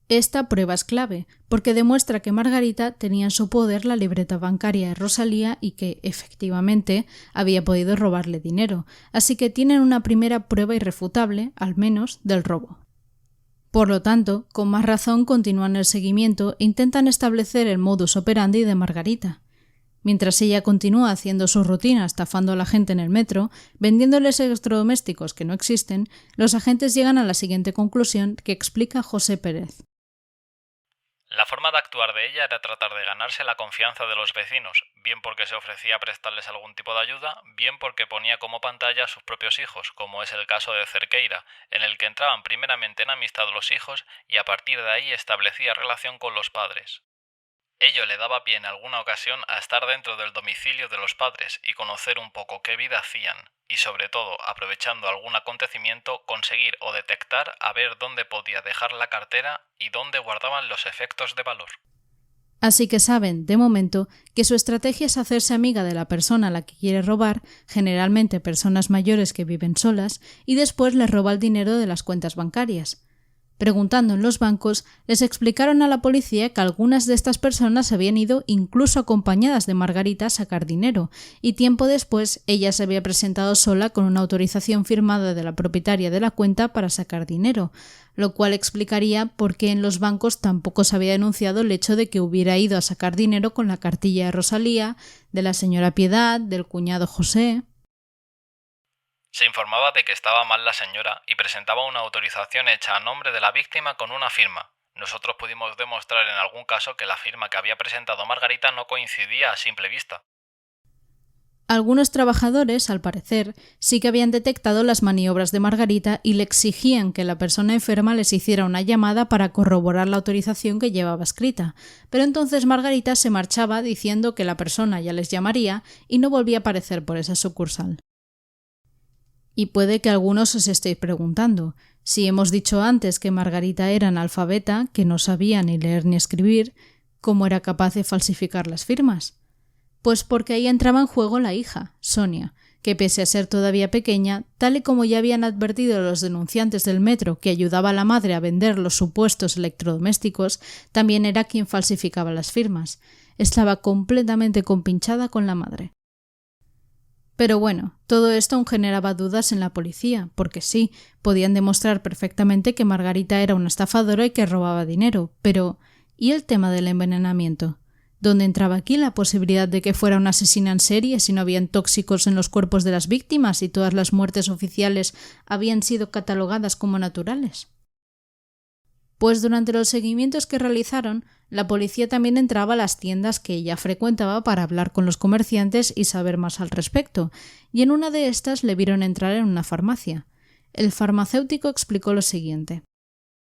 Speaker 1: Esta prueba es clave, porque demuestra que Margarita tenía en su poder la libreta bancaria de Rosalía y que, efectivamente, había podido robarle dinero, así que tienen una primera prueba irrefutable, al menos, del robo. Por lo tanto, con más razón continúan el seguimiento e intentan establecer el modus operandi de Margarita. Mientras ella continúa haciendo su rutina estafando a la gente en el metro, vendiéndoles electrodomésticos que no existen, los agentes llegan a la siguiente conclusión que explica José Pérez.
Speaker 3: La forma de actuar de ella era tratar de ganarse la confianza de los vecinos, bien porque se ofrecía a prestarles algún tipo de ayuda, bien porque ponía como pantalla a sus propios hijos, como es el caso de Cerqueira, en el que entraban primeramente en amistad los hijos y a partir de ahí establecía relación con los padres. Ello le daba pie en alguna ocasión a estar dentro del domicilio de los padres y conocer un poco qué vida hacían, y sobre todo, aprovechando algún acontecimiento, conseguir o detectar a ver dónde podía dejar la cartera y dónde guardaban los efectos de valor.
Speaker 1: Así que saben, de momento, que su estrategia es hacerse amiga de la persona a la que quiere robar, generalmente personas mayores que viven solas, y después les roba el dinero de las cuentas bancarias. Preguntando en los bancos, les explicaron a la policía que algunas de estas personas habían ido incluso acompañadas de Margarita a sacar dinero, y tiempo después ella se había presentado sola con una autorización firmada de la propietaria de la cuenta para sacar dinero, lo cual explicaría por qué en los bancos tampoco se había denunciado el hecho de que hubiera ido a sacar dinero con la cartilla de Rosalía, de la señora Piedad, del cuñado José.
Speaker 3: Se informaba de que estaba mal la señora y presentaba una autorización hecha a nombre de la víctima con una firma. Nosotros pudimos demostrar en algún caso que la firma que había presentado Margarita no coincidía a simple vista.
Speaker 1: Algunos trabajadores, al parecer, sí que habían detectado las maniobras de Margarita y le exigían que la persona enferma les hiciera una llamada para corroborar la autorización que llevaba escrita, pero entonces Margarita se marchaba diciendo que la persona ya les llamaría y no volvía a aparecer por esa sucursal. Y puede que algunos os estéis preguntando, Si hemos dicho antes que Margarita era analfabeta, que no sabía ni leer ni escribir, ¿cómo era capaz de falsificar las firmas? Pues porque ahí entraba en juego la hija, Sonia, que pese a ser todavía pequeña, tal y como ya habían advertido los denunciantes del metro que ayudaba a la madre a vender los supuestos electrodomésticos, también era quien falsificaba las firmas. Estaba completamente compinchada con la madre. Pero bueno, todo esto aún generaba dudas en la policía, porque sí, podían demostrar perfectamente que Margarita era una estafadora y que robaba dinero, pero ¿y el tema del envenenamiento? ¿Dónde entraba aquí la posibilidad de que fuera una asesina en serie si no habían tóxicos en los cuerpos de las víctimas y todas las muertes oficiales habían sido catalogadas como naturales? Pues durante los seguimientos que realizaron, la policía también entraba a las tiendas que ella frecuentaba para hablar con los comerciantes y saber más al respecto, y en una de estas le vieron entrar en una farmacia. El farmacéutico explicó lo siguiente.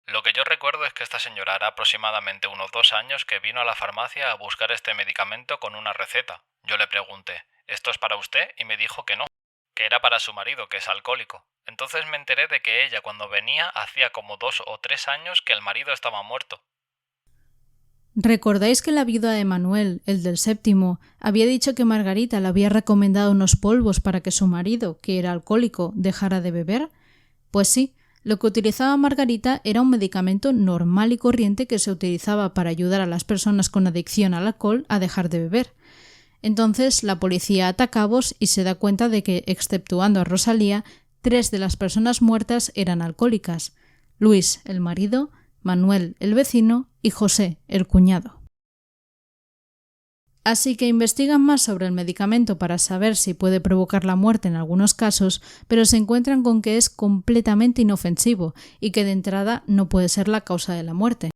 Speaker 3: Lo que yo recuerdo es que esta señora hará aproximadamente unos 2 años que vino a la farmacia a buscar este medicamento con una receta. Yo le pregunté, ¿esto es para usted? Y me dijo que no, que era para su marido, que es alcohólico. Entonces me enteré de que ella cuando venía hacía como 2 o 3 años que el marido estaba muerto.
Speaker 1: ¿Recordáis que la viuda de Manuel, el del séptimo, había dicho que Margarita le había recomendado unos polvos para que su marido, que era alcohólico, dejara de beber? Pues sí, lo que utilizaba Margarita era un medicamento normal y corriente que se utilizaba para ayudar a las personas con adicción al alcohol a dejar de beber. Entonces la policía ata cabos y se da cuenta de que, exceptuando a Rosalía, 3 de las personas muertas eran alcohólicas: Luis, el marido, Manuel, el vecino, y José, el cuñado. Así que investigan más sobre el medicamento para saber si puede provocar la muerte en algunos casos, pero se encuentran con que es completamente inofensivo y que de entrada no puede ser la causa de la muerte.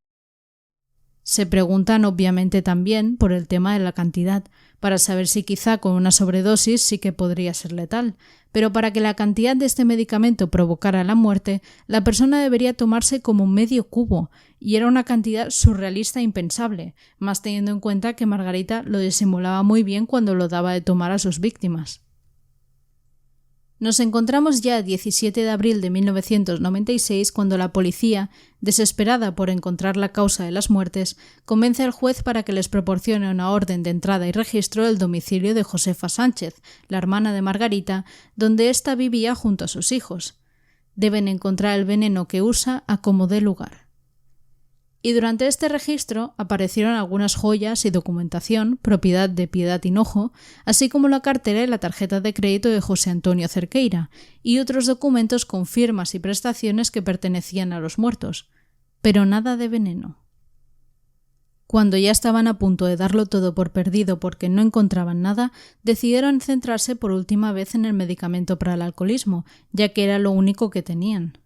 Speaker 1: Se preguntan obviamente también por el tema de la cantidad, para saber si quizá con una sobredosis sí que podría ser letal, pero para que la cantidad de este medicamento provocara la muerte, la persona debería tomarse como medio cubo, y era una cantidad surrealista e impensable, más teniendo en cuenta que Margarita lo disimulaba muy bien cuando lo daba de tomar a sus víctimas. Nos encontramos ya el 17 de abril de 1996 cuando la policía, desesperada por encontrar la causa de las muertes, convence al juez para que les proporcione una orden de entrada y registro del domicilio de Josefa Sánchez, la hermana de Margarita, donde ésta vivía junto a sus hijos. Deben encontrar el veneno que usa a como dé lugar. Y durante este registro aparecieron algunas joyas y documentación, propiedad de Piedad Hinojo, así como la cartera y la tarjeta de crédito de José Antonio Cerqueira, y otros documentos con firmas y prestaciones que pertenecían a los muertos. Pero nada de veneno. Cuando ya estaban a punto de darlo todo por perdido porque no encontraban nada, decidieron centrarse por última vez en el medicamento para el alcoholismo, ya que era lo único que tenían.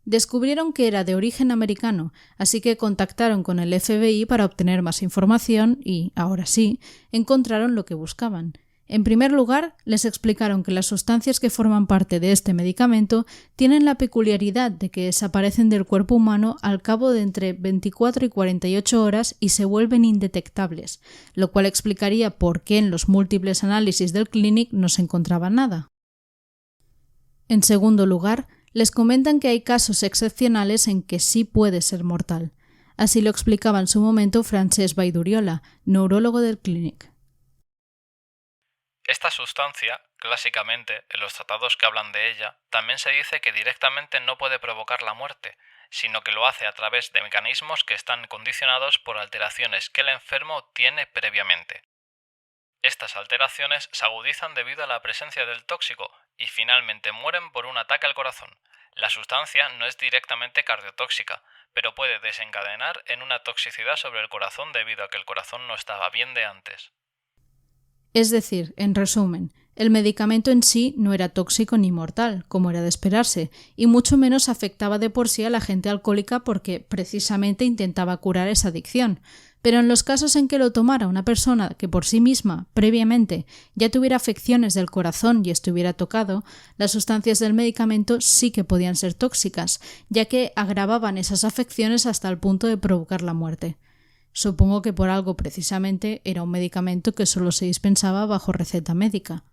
Speaker 1: Descubrieron que era de origen americano, así que contactaron con el FBI para obtener más información y, ahora sí, encontraron lo que buscaban. En primer lugar, les explicaron que las sustancias que forman parte de este medicamento tienen la peculiaridad de que desaparecen del cuerpo humano al cabo de entre 24 y 48 horas y se vuelven indetectables, lo cual explicaría por qué en los múltiples análisis del Clinic no se encontraba nada. En segundo lugar, les comentan que hay casos excepcionales en que sí puede ser mortal. Así lo explicaba en su momento Francesc Baiduriola, neurólogo del Clinic.
Speaker 3: Esta sustancia, clásicamente, en los tratados que hablan de ella, también se dice que directamente no puede provocar la muerte, sino que lo hace a través de mecanismos que están condicionados por alteraciones que el enfermo tiene previamente. Estas alteraciones se agudizan debido a la presencia del tóxico y finalmente mueren por un ataque al corazón. La sustancia no es directamente cardiotóxica, pero puede desencadenar en una toxicidad sobre el corazón debido a que el corazón no estaba bien de antes.
Speaker 1: Es decir, en resumen, el medicamento en sí no era tóxico ni mortal, como era de esperarse, y mucho menos afectaba de por sí a la gente alcohólica porque precisamente intentaba curar esa adicción. Pero en los casos en que lo tomara una persona que por sí misma, previamente, ya tuviera afecciones del corazón y estuviera tocado, las sustancias del medicamento sí que podían ser tóxicas, ya que agravaban esas afecciones hasta el punto de provocar la muerte. Supongo que por algo precisamente era un medicamento que solo se dispensaba bajo receta médica.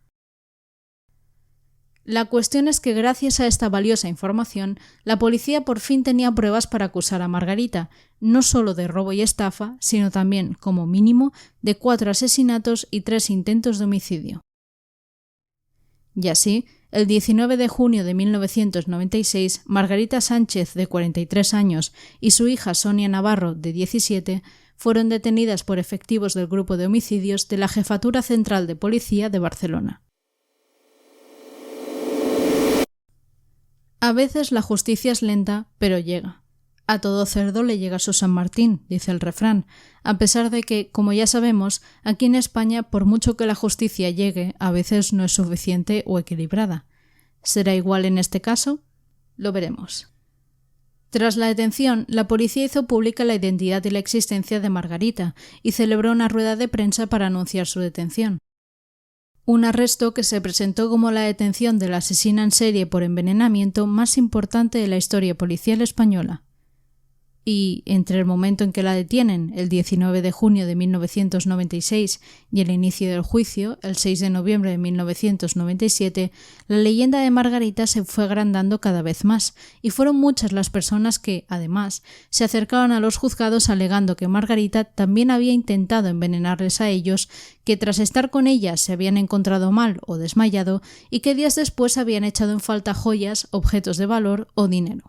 Speaker 1: La cuestión es que gracias a esta valiosa información, la policía por fin tenía pruebas para acusar a Margarita, no solo de robo y estafa, sino también, como mínimo, de 4 asesinatos y 3 intentos de homicidio. Y así, el 19 de junio de 1996, Margarita Sánchez, de 43 años, y su hija Sonia Navarro, de 17, fueron detenidas por efectivos del grupo de homicidios de la Jefatura Central de Policía de Barcelona. A veces la justicia es lenta, pero llega. A todo cerdo le llega su San Martín, dice el refrán, a pesar de que, como ya sabemos, aquí en España, por mucho que la justicia llegue, a veces no es suficiente o equilibrada. ¿Será igual en este caso? Lo veremos. Tras la detención, la policía hizo pública la identidad y la existencia de Margarita y celebró una rueda de prensa para anunciar su detención. Un arresto que se presentó como la detención de la asesina en serie por envenenamiento más importante de la historia policial española. Y, entre el momento en que la detienen, el 19 de junio de 1996, y el inicio del juicio, el 6 de noviembre de 1997, la leyenda de Margarita se fue agrandando cada vez más, y fueron muchas las personas que, además, se acercaron a los juzgados alegando que Margarita también había intentado envenenarles a ellos, que tras estar con ellas se habían encontrado mal o desmayado, y que días después habían echado en falta joyas, objetos de valor o dinero.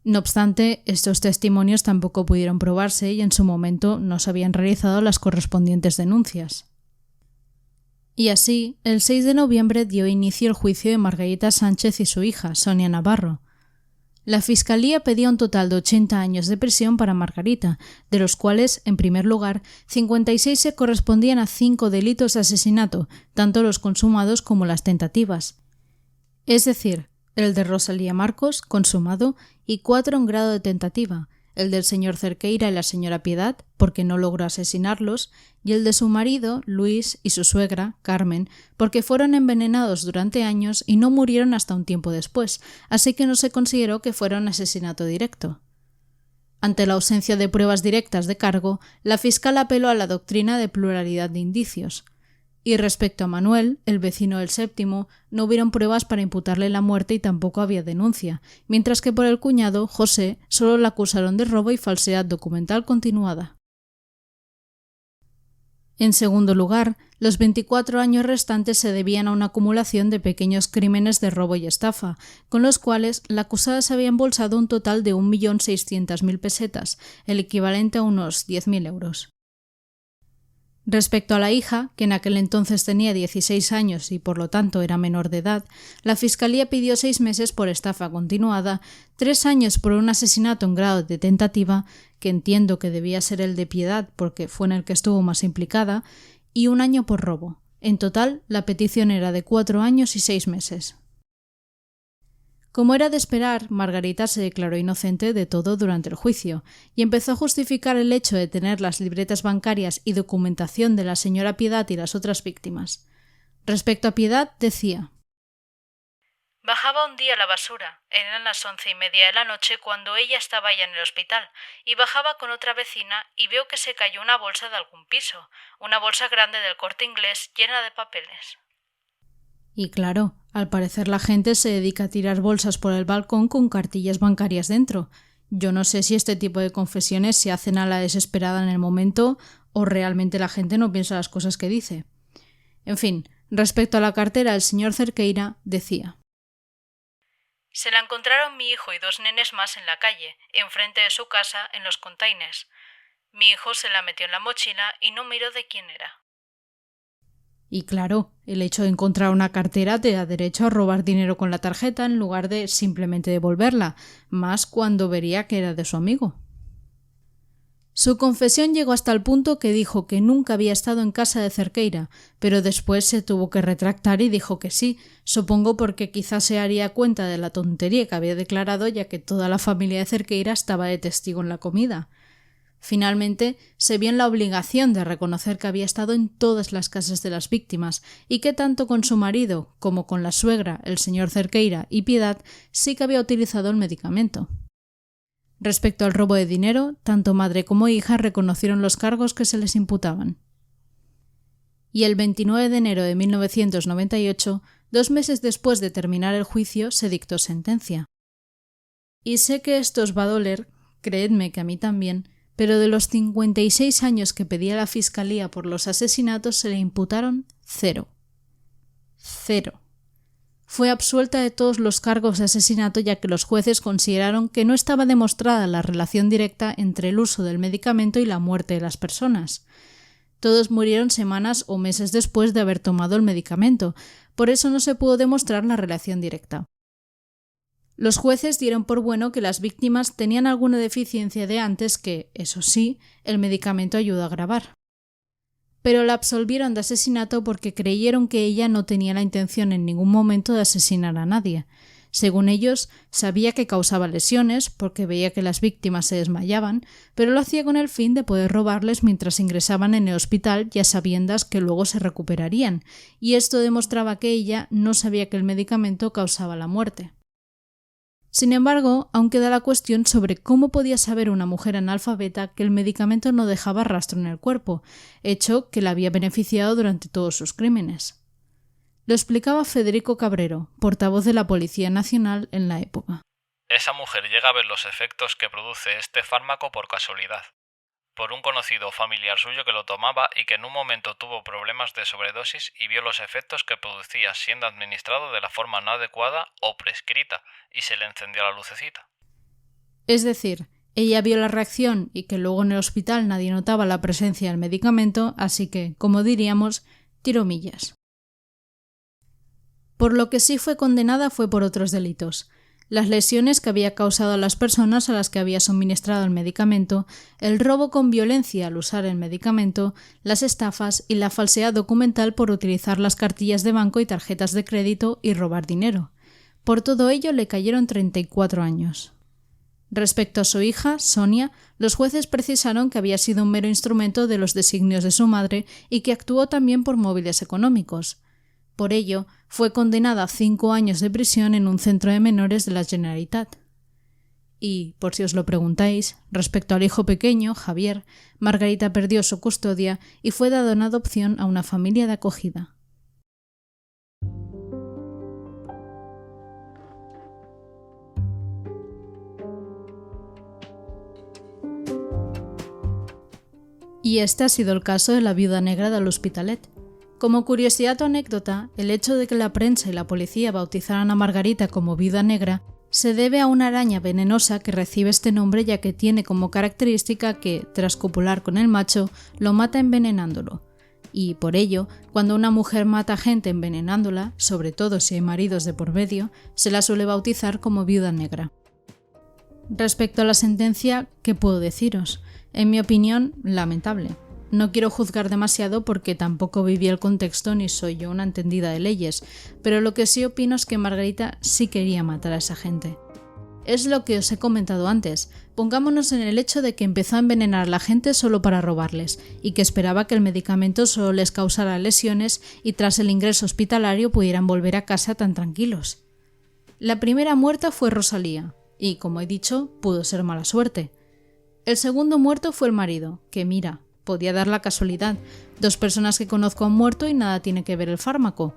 Speaker 1: No obstante, estos testimonios tampoco pudieron probarse y en su momento no se habían realizado las correspondientes denuncias. Y así, el 6 de noviembre dio inicio el juicio de Margarita Sánchez y su hija, Sonia Navarro. La Fiscalía pedía un total de 80 años de prisión para Margarita, de los cuales, en primer lugar, 56 se correspondían a 5 delitos de asesinato, tanto los consumados como las tentativas. Es decir, el de Rosalía Marcos, consumado, y 4 en grado de tentativa, el del señor Cerqueira y la señora Piedad, porque no logró asesinarlos, y el de su marido, Luis, y su suegra, Carmen, porque fueron envenenados durante años y no murieron hasta un tiempo después, así que no se consideró que fuera un asesinato directo. Ante la ausencia de pruebas directas de cargo, la fiscal apeló a la doctrina de pluralidad de indicios. Y respecto a Manuel, el vecino del séptimo, no hubieron pruebas para imputarle la muerte y tampoco había denuncia, mientras que por el cuñado, José, solo le acusaron de robo y falsedad documental continuada. En segundo lugar, los 24 años restantes se debían a una acumulación de pequeños crímenes de robo y estafa, con los cuales la acusada se había embolsado un total de 1.600.000 pesetas, el equivalente a unos 10.000 euros. Respecto a la hija, que en aquel entonces tenía 16 años y por lo tanto era menor de edad, la Fiscalía pidió 6 meses por estafa continuada, 3 años por un asesinato en grado de tentativa, que entiendo que debía ser el de Piedad porque fue en el que estuvo más implicada, y 1 año por robo. En total, la petición era de 4 años y 6 meses. Como era de esperar, Margarita se declaró inocente de todo durante el juicio y empezó a justificar el hecho de tener las libretas bancarias y documentación de la señora Piedad y las otras víctimas. Respecto a Piedad, decía:
Speaker 2: Bajaba un día a la basura, eran las 11:30 de la noche cuando ella estaba ya en el hospital, y bajaba con otra vecina y veo que se cayó una bolsa de algún piso, una bolsa grande del Corte Inglés llena de papeles.
Speaker 1: Y claro, al parecer la gente se dedica a tirar bolsas por el balcón con cartillas bancarias dentro. Yo no sé si este tipo de confesiones se hacen a la desesperada en el momento o realmente la gente no piensa las cosas que dice. En fin, respecto a la cartera, el señor Cerqueira decía:
Speaker 2: Se la encontraron mi hijo y 2 nenes más en la calle, enfrente de su casa, en los containers. Mi hijo se la metió en la mochila y no miró de quién era.
Speaker 1: Y claro, el hecho de encontrar una cartera te da derecho a robar dinero con la tarjeta en lugar de simplemente devolverla, más cuando vería que era de su amigo. Su confesión llegó hasta el punto que dijo que nunca había estado en casa de Cerqueira, pero después se tuvo que retractar y dijo que sí, supongo porque quizás se haría cuenta de la tontería que había declarado, ya que toda la familia de Cerqueira estaba de testigo en la comida. Finalmente, se vio en la obligación de reconocer que había estado en todas las casas de las víctimas y que tanto con su marido como con la suegra, el señor Cerqueira y Piedad, sí que había utilizado el medicamento. Respecto al robo de dinero, tanto madre como hija reconocieron los cargos que se les imputaban. Y el 29 de enero de 1998, 2 meses después de terminar el juicio se dictó sentencia. Y sé que esto os va a doler, creedme que a mí también, pero de los 56 años que pedía la Fiscalía por los asesinatos se le imputaron 0. 0. Fue absuelta de todos los cargos de asesinato ya que los jueces consideraron que no estaba demostrada la relación directa entre el uso del medicamento y la muerte de las personas. Todos murieron semanas o meses después de haber tomado el medicamento, por eso no se pudo demostrar la relación directa. Los jueces dieron por bueno que las víctimas tenían alguna deficiencia de antes que, eso sí, el medicamento ayudó a agravar. Pero la absolvieron de asesinato porque creyeron que ella no tenía la intención en ningún momento de asesinar a nadie. Según ellos, sabía que causaba lesiones porque veía que las víctimas se desmayaban, pero lo hacía con el fin de poder robarles mientras ingresaban en el hospital ya sabiendas que luego se recuperarían, y esto demostraba que ella no sabía que el medicamento causaba la muerte. Sin embargo, aún queda la cuestión sobre cómo podía saber una mujer analfabeta que el medicamento no dejaba rastro en el cuerpo, hecho que la había beneficiado durante todos sus crímenes. Lo explicaba Federico Cabrero, portavoz de la Policía Nacional en la época.
Speaker 3: Esa mujer llega a ver los efectos que produce este fármaco por casualidad, por un conocido o familiar suyo que lo tomaba y que en un momento tuvo problemas de sobredosis y vio los efectos que producía siendo administrado de la forma no adecuada o prescrita, y se le encendió la lucecita.
Speaker 1: Es decir, ella vio la reacción y que luego en el hospital nadie notaba la presencia del medicamento, así que, como diríamos, tiró millas. Por lo que sí fue condenada fue por otros delitos: las lesiones que había causado a las personas a las que había suministrado el medicamento, el robo con violencia al usar el medicamento, las estafas y la falsedad documental por utilizar las cartillas de banco y tarjetas de crédito y robar dinero. Por todo ello le cayeron 34 años. Respecto a su hija, Sonia, los jueces precisaron que había sido un mero instrumento de los designios de su madre y que actuó también por móviles económicos. Por ello, fue condenada a 5 años de prisión en un centro de menores de la Generalitat. Y, por si os lo preguntáis, respecto al hijo pequeño, Javier, Margarita perdió su custodia y fue dado en adopción a una familia de acogida. Y este ha sido el caso de la viuda negra de l'Hospitalet. Como curiosidad o anécdota, el hecho de que la prensa y la policía bautizaran a Margarita como viuda negra se debe a una araña venenosa que recibe este nombre ya que tiene como característica que, tras copular con el macho, lo mata envenenándolo. Y por ello, cuando una mujer mata a gente envenenándola, sobre todo si hay maridos de por medio, se la suele bautizar como viuda negra. Respecto a la sentencia, ¿qué puedo deciros? En mi opinión, lamentable. No quiero juzgar demasiado porque tampoco viví el contexto ni soy yo una entendida de leyes, pero lo que sí opino es que Margarita sí quería matar a esa gente. Es lo que os he comentado antes, pongámonos en el hecho de que empezó a envenenar a la gente solo para robarles, y que esperaba que el medicamento solo les causara lesiones y tras el ingreso hospitalario pudieran volver a casa tan tranquilos. La primera muerta fue Rosalía, y como he dicho, pudo ser mala suerte. El segundo muerto fue el marido, que mira, podía dar la casualidad, 2 personas que conozco han muerto y nada tiene que ver el fármaco.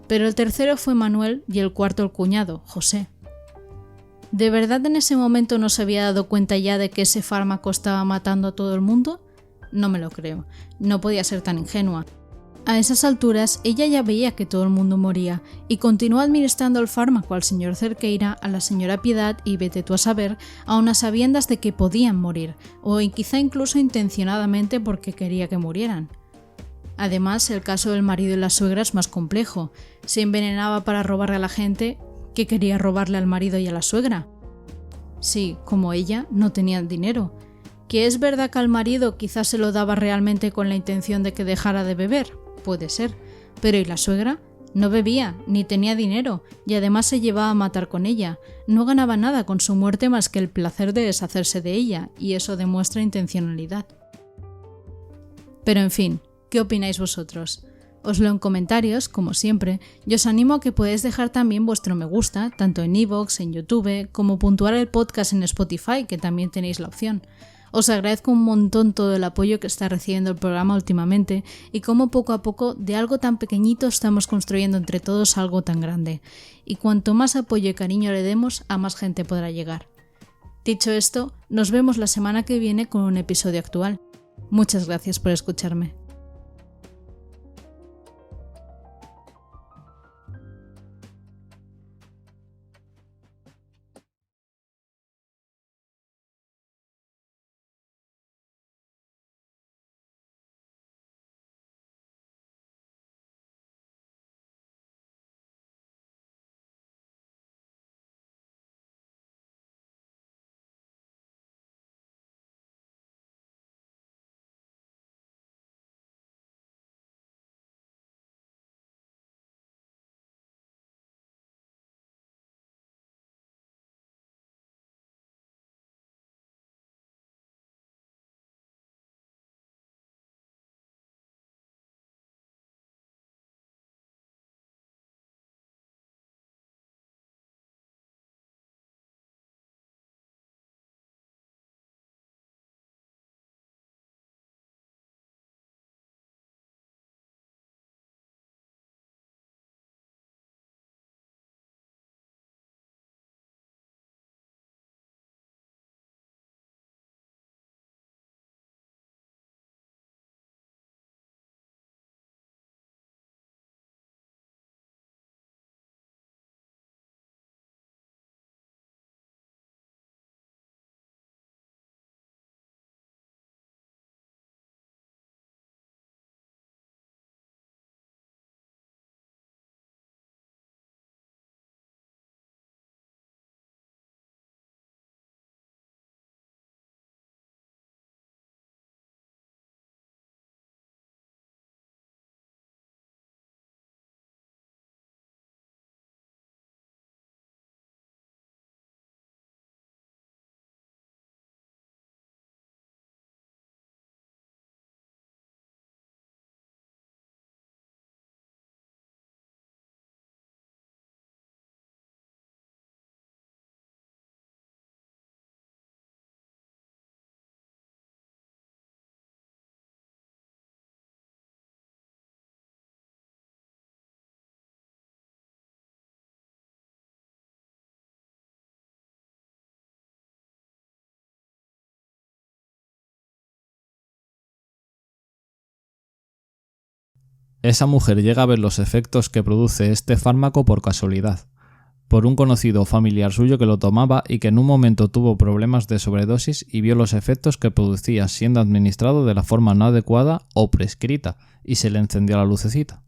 Speaker 1: Pero el tercero fue Manuel y el cuarto el cuñado, José. ¿De verdad en ese momento no se había dado cuenta ya de que ese fármaco estaba matando a todo el mundo? No me lo creo, no podía ser tan ingenua. A esas alturas ella ya veía que todo el mundo moría y continuó administrando el fármaco al señor Cerqueira, a la señora Piedad y vete tú a saber, aun a sabiendas de que podían morir, o quizá incluso intencionadamente porque quería que murieran. Además, el caso del marido y la suegra es más complejo. Se envenenaba para robarle a la gente que quería robarle al marido y a la suegra. Sí, como ella, no tenían dinero. ¿Que es verdad que al marido quizás se lo daba realmente con la intención de que dejara de beber? Puede ser, pero ¿y la suegra? No bebía, ni tenía dinero, y además se llevaba a matar con ella. No ganaba nada con su muerte más que el placer de deshacerse de ella, y eso demuestra intencionalidad. Pero en fin, ¿qué opináis vosotros? Os leo en comentarios, como siempre, y os animo a que podáis dejar también vuestro me gusta, tanto en iVoox, en YouTube, como puntuar el podcast en Spotify, que también tenéis la opción. Os agradezco un montón todo el apoyo que está recibiendo el programa últimamente y cómo poco a poco de algo tan pequeñito estamos construyendo entre todos algo tan grande. Y cuanto más apoyo y cariño le demos, a más gente podrá llegar. Dicho esto, nos vemos la semana que viene con un episodio actual. Muchas gracias por escucharme.
Speaker 3: Esa mujer llega a ver los efectos que produce este fármaco por casualidad, por un conocido familiar suyo que lo tomaba y que en un momento tuvo problemas de sobredosis y vio los efectos que producía siendo administrado de la forma no adecuada o prescrita, y se le encendió la lucecita.